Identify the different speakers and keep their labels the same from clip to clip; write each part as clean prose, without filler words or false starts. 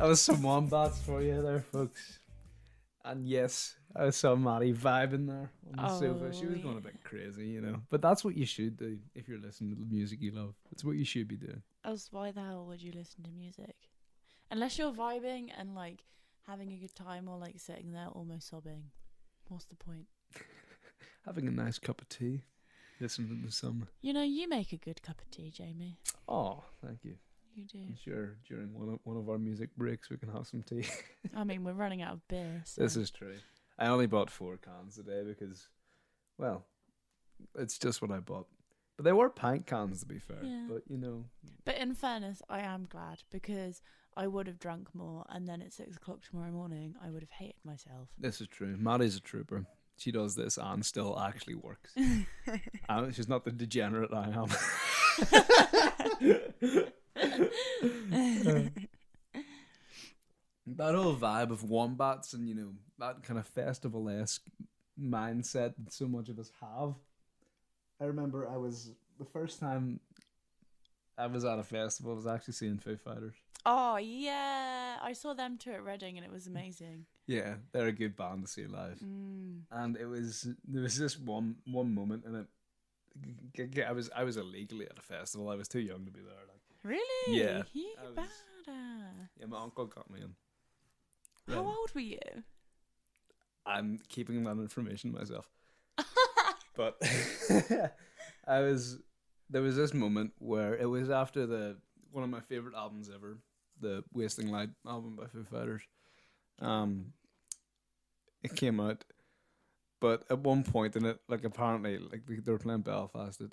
Speaker 1: That was some wombats for you there, folks. And yes, I saw Maddie vibing there on the sofa. She was going a bit crazy, you know. But that's what you should do if you're listening to the music you love. It's what you should be doing.
Speaker 2: Else, why the hell would you listen to music? Unless you're vibing and like having a good time, or like sitting there almost sobbing. What's the point?
Speaker 1: Having a nice cup of tea, listening to some.
Speaker 2: You know, you make a good cup of tea, Jamie.
Speaker 1: Oh, thank you.
Speaker 2: You do.
Speaker 1: I'm sure during one of our music breaks we can have some tea.
Speaker 2: I mean, we're running out of beer. So.
Speaker 1: This is true. I only bought 4 cans today because, well, it's just what I bought. But they were pint cans, to be fair.
Speaker 2: Yeah.
Speaker 1: But, you know.
Speaker 2: But in fairness, I am glad because I would have drunk more, and then at 6 o'clock tomorrow morning, I would have hated myself.
Speaker 1: This is true. Maddie's a trooper. She does this and still actually works. She's not the degenerate I am. That whole vibe of wombats and, you know, that kind of festival-esque mindset that so much of us have. I remember the first time I was at a festival, I was actually seeing Foo Fighters.
Speaker 2: Oh, yeah. I saw them too at Reading and it was amazing.
Speaker 1: Yeah, they're a good band to see live. And there was this one moment, and I was illegally at a festival. I was too young to be there. Like,
Speaker 2: really?
Speaker 1: Yeah.
Speaker 2: You badass.
Speaker 1: Yeah, my uncle got me in.
Speaker 2: How old were you?
Speaker 1: I'm keeping that information myself. But there was this moment where it was after one of my favorite albums ever, the Wasting Light album by Foo Fighters. It came out, but at one point in it, like apparently, like they were playing Belfast at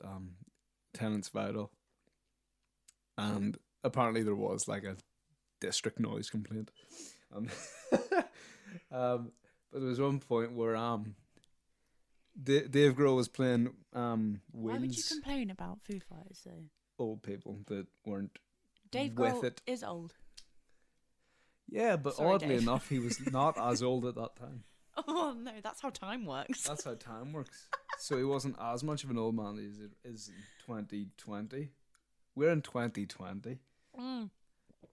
Speaker 1: Tenants Vital, and apparently there was like a district noise complaint. But there was one point where Dave Grohl was playing
Speaker 2: Why would you
Speaker 1: Wings.
Speaker 2: complain about Foo Fighters though?
Speaker 1: Old people that weren't
Speaker 2: Dave
Speaker 1: with
Speaker 2: Grohl
Speaker 1: it.
Speaker 2: is old.
Speaker 1: Yeah, but
Speaker 2: Sorry,
Speaker 1: oddly
Speaker 2: Dave.
Speaker 1: enough, he was not as old at that time.
Speaker 2: Oh no, that's how time works.
Speaker 1: That's how time works. So he wasn't as much of an old man as he is in 2020. We're in 2020.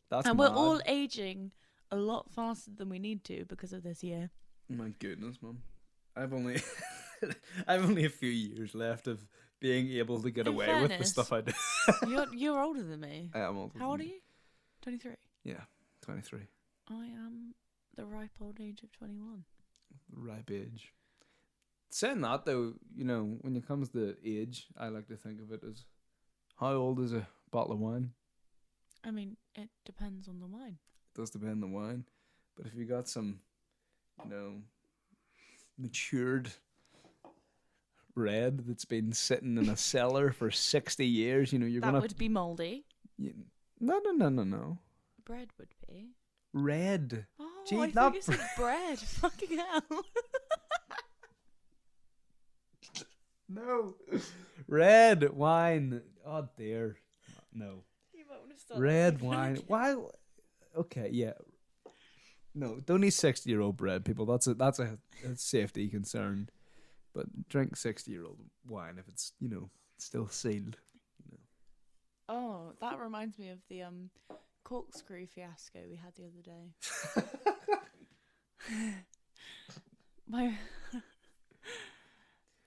Speaker 1: That's
Speaker 2: and
Speaker 1: mad.
Speaker 2: we're all aging a lot faster than we need to because of this year.
Speaker 1: My goodness, man. I've only a few years left of being able to get
Speaker 2: In
Speaker 1: away with the
Speaker 2: fairness,
Speaker 1: stuff I do.
Speaker 2: You're older than me.
Speaker 1: I am older.
Speaker 2: How old
Speaker 1: than
Speaker 2: are you? 23.
Speaker 1: Yeah, 23.
Speaker 2: I am the ripe old age of 21.
Speaker 1: Ripe age. Saying that though, you know, when it comes to age, I like to think of it as how old is a bottle of wine?
Speaker 2: I mean, it depends on the wine.
Speaker 1: It does depend on the wine. But if you got some, you know, matured red that's been sitting in a cellar for 60 years, you know, you're
Speaker 2: That
Speaker 1: gonna
Speaker 2: would be mouldy.
Speaker 1: No.
Speaker 2: Bread would be.
Speaker 1: Red.
Speaker 2: Oh,
Speaker 1: Gee,
Speaker 2: I
Speaker 1: not
Speaker 2: thought you said bread. Fucking hell.
Speaker 1: No. Red wine. Oh dear. No.
Speaker 2: You won't have started
Speaker 1: Red
Speaker 2: laughing.
Speaker 1: wine. Why? Okay, yeah. No, don't eat 60-year-old bread, people. That's a safety concern. But drink 60-year-old wine if it's, you know, still sealed. You know.
Speaker 2: Oh, that reminds me of the corkscrew fiasco we had the other day. My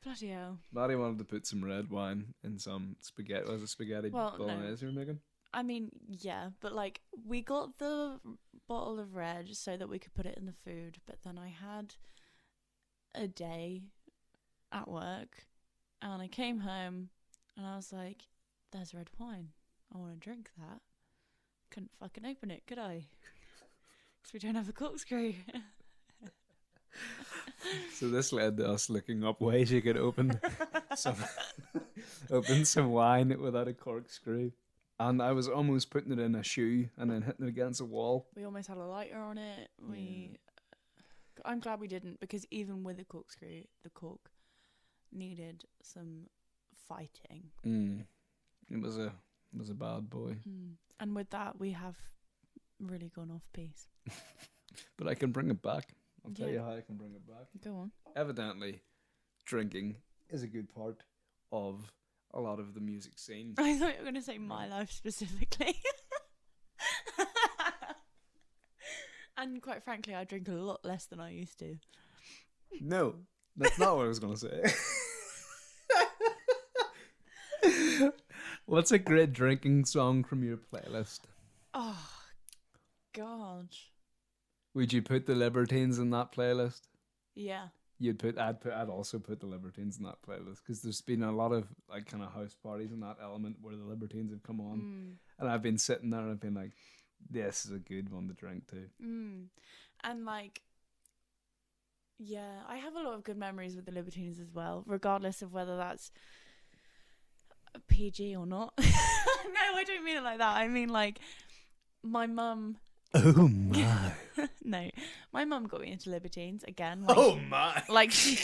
Speaker 2: bloody hell.
Speaker 1: Maddie wanted to put some red wine in some spaghetti. Was it spaghetti bolognese you were making?
Speaker 2: I mean, yeah, but like we got the bottle of red so that we could put it in the food, but then I had a day at work and I came home and I was like, there's red wine. I want to drink that. Couldn't fucking open it, could I? Because we don't have a corkscrew.
Speaker 1: So this led to us looking up ways you could open some wine without a corkscrew. And I was almost putting it in a shoe and then hitting it against a wall.
Speaker 2: We almost had a lighter on it. I'm glad we didn't, because even with a corkscrew, the cork needed some fighting.
Speaker 1: It was a bad boy.
Speaker 2: And with that, we have really gone off piece.
Speaker 1: But I can bring it back. I'll tell you how I can bring it back.
Speaker 2: Go on.
Speaker 1: Evidently, drinking is a good part of a lot of the music scene.
Speaker 2: I thought you were going to say my life specifically. And quite frankly, I drink a lot less than I used to.
Speaker 1: No, that's not what I was going to say. What's a great drinking song from your playlist?
Speaker 2: Oh, God.
Speaker 1: Would you put the Libertines in that playlist?
Speaker 2: Yeah.
Speaker 1: I'd also put the Libertines in that playlist, because there's been a lot of like kind of house parties in that element where the Libertines have come on, and I've been sitting there and I've been like, this is a good one to drink too.
Speaker 2: And like, yeah, I have a lot of good memories with the Libertines as well, regardless of whether that's PG or not. No, I don't mean it like that. I mean like my mum.
Speaker 1: Oh my.
Speaker 2: No, my mum got me into Libertines again. Like,
Speaker 1: oh my.
Speaker 2: Like she.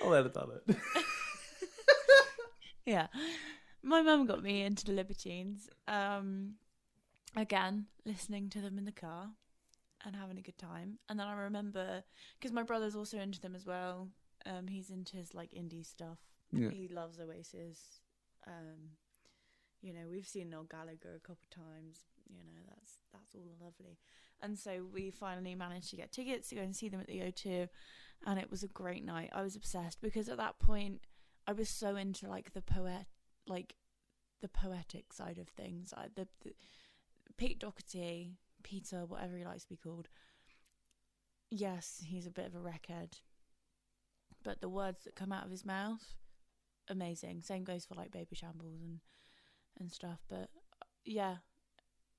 Speaker 1: I'll edit that out.
Speaker 2: Yeah, my mum got me into the Libertines. Again, listening to them in the car and having a good time. And then I remember, because my brother's also into them as well. He's into his like indie stuff.
Speaker 1: Yeah.
Speaker 2: He loves Oasis. You know, we've seen Noel Gallagher a couple of times. You know, that's all lovely. And so we finally managed to get tickets to go and see them at the O2, and it was a great night. I was obsessed because at that point I was so into like the poetic side of things. The Pete Doherty, Peter, whatever he likes to be called. Yes, he's a bit of a wreckhead, but the words that come out of his mouth, amazing. Same goes for like Baby Shambles and stuff. But yeah,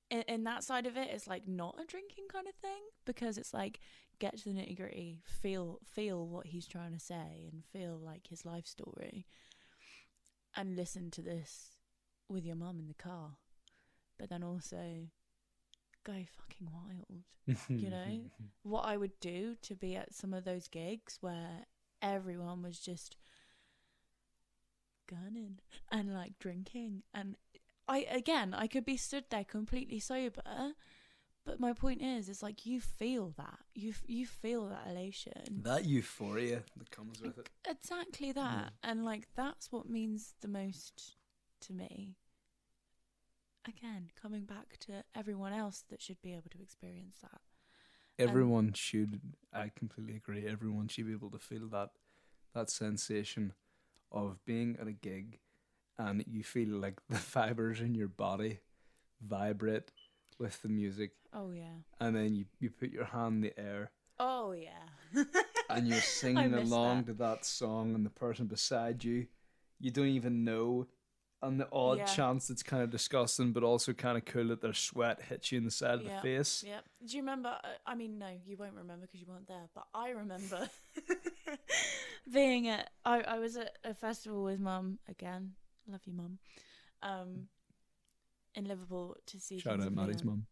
Speaker 2: in that side of it, it's like not a drinking kind of thing, because it's like get to the nitty gritty, feel what he's trying to say, and feel like his life story, and listen to this with your mum in the car. But then also go fucking wild. You know what I would do to be at some of those gigs where everyone was just gunning and like drinking, and I could be stood there completely sober, but my point is, it's like you feel that you feel that elation,
Speaker 1: that euphoria that comes with it.
Speaker 2: Exactly that. And like that's what means the most to me. Again, coming back to everyone else that should be able to experience that.
Speaker 1: Everyone should. I completely agree. Everyone should be able to feel that sensation of being at a gig, and you feel like the fibers in your body vibrate with the music.
Speaker 2: Oh yeah.
Speaker 1: And then you put your hand in the air.
Speaker 2: Oh yeah.
Speaker 1: And you're singing along to that song, and the person beside you don't even know. And the odd chance it's kind of disgusting, but also kind of cool that their sweat hits you in the side of the face.
Speaker 2: Yeah. Do you remember? I mean, no, you won't remember because you weren't there. But I remember being at. I was at a festival with Mum again. Love you, Mum. In Liverpool to see.
Speaker 1: Shout out Maddie's mum.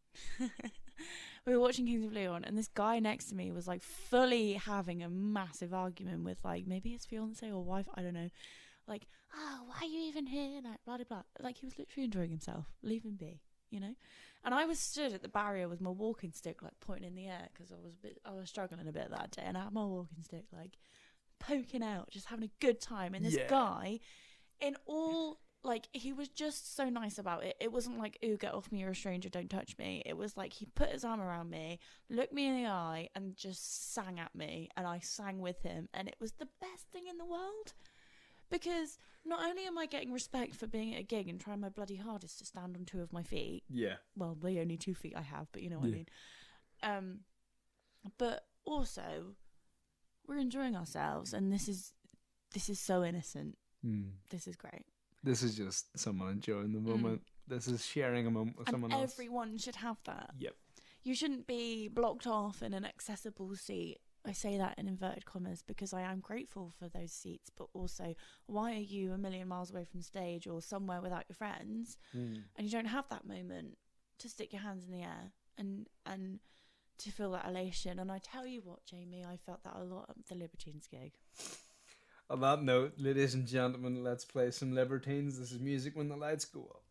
Speaker 2: We were watching Kings of Leon, and this guy next to me was like fully having a massive argument with like maybe his fiance or wife. I don't know. Like, oh, why are you even here? Like, blah, blah, blah. Like, he was literally enjoying himself. Leave him be, you know? And I was stood at the barrier with my walking stick, like, pointing in the air, because I was struggling a bit that day. And I had my walking stick, like, poking out, just having a good time. And this guy, in all, like, he was just so nice about it. It wasn't like, ooh, get off me, you're a stranger, don't touch me. It was like, he put his arm around me, looked me in the eye, and just sang at me. And I sang with him. And it was the best thing in the world. Because not only am I getting respect for being at a gig and trying my bloody hardest to stand on two of my feet. Yeah. Well, the only 2 feet I have, but you know what I mean. But also, we're enjoying ourselves, and this is so innocent. This is great. This is just someone enjoying the moment. This is sharing a moment with someone else. Everyone should have that. Yep. You shouldn't be blocked off in an accessible seat. I say that in inverted commas because I am grateful for those seats, but also, why are you a million miles away from stage or somewhere without your friends, and you don't have that moment to stick your hands in the air and to feel that elation? And I tell you what, Jamie, I felt that a lot at the Libertines gig. On that note, ladies and gentlemen, let's play some Libertines. This is Music When the Lights Go Up.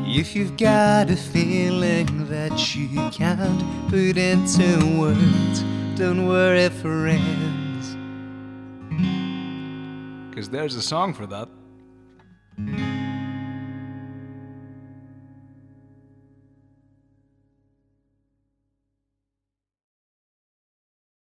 Speaker 3: If you've got a feeling that you can't put into words, don't worry, friends,
Speaker 1: 'cause there's a song for that.